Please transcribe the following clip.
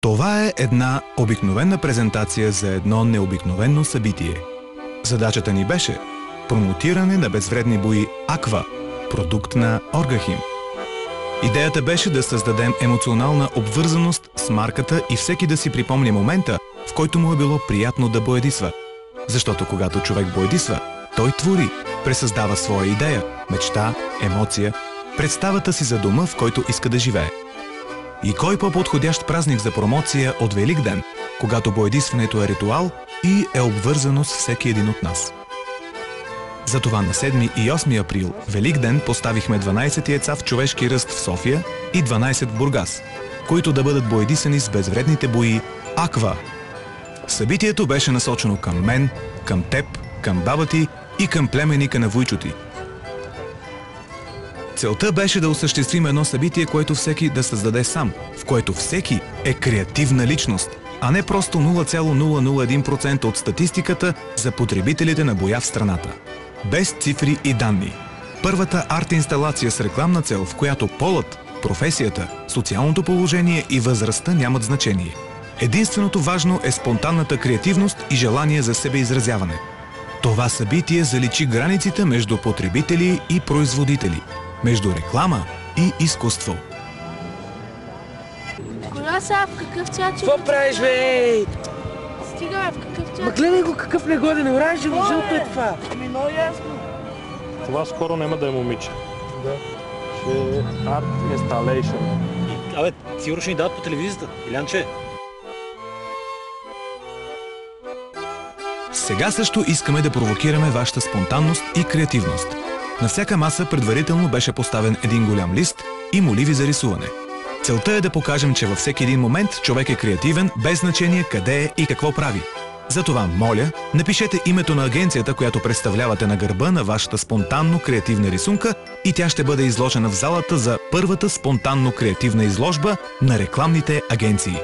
Това е една обикновена презентация за едно необикновено събитие. Задачата ни беше промотиране на безвредни бои Аква, продукт на Оргахим. Идеята беше да създадем емоционална обвързаност с марката и всеки да си припомни момента, в който му е било приятно да боядисва. Защото когато човек боядисва, той твори, пресъздава своя идея, мечта, емоция, представата си за дома, в който иска да живее. И кой по-подходящ празник за промоция от Великден, когато боядисването е ритуал и е обвързано с всеки един от нас. Затова на 7 и 8 април, Великден, поставихме 12 яйца в човешки ръст в София и 12 в Бургас, които да бъдат боядисани с безвредните бои Аква. Събитието беше насочено към мен, към теб, към баба ти и към племенника на Вуйчо ти. Целта беше да осъществим едно събитие, което всеки да създаде сам, в което всеки е креативна личност, а не просто 0,001% от статистиката за потребителите на боя в страната. Без цифри и данни. Първата арт-инсталация с рекламна цел, в която полът, професията, социалното положение и възрастта нямат значение. Единственото важно е спонтанната креативност и желание за себеизразяване. Това събитие заличи границите между потребители и производители, между реклама и изкуство. Кога сега, в какъв цвят? Какво правиш, бе? Стига, бе, в какъв цвят? Ма гледай го какъв негоден, оранжево, жълто е това. Ами много ясно. Това скоро няма да е момиче. Да. Ще е Art Installation. Абе, сигурно ще ни дадат по телевизията, Илянче. Сега също искаме да провокираме вашата спонтанност и креативност. На всяка маса предварително беше поставен един голям лист и моливи за рисуване. Целта е да покажем, че във всеки един момент човек е креативен, без значение къде е и какво прави. Затова, моля, напишете името на агенцията, която представлявате на гърба на вашата спонтанно креативна рисунка и тя ще бъде изложена в залата за първата спонтанно креативна изложба на рекламните агенции.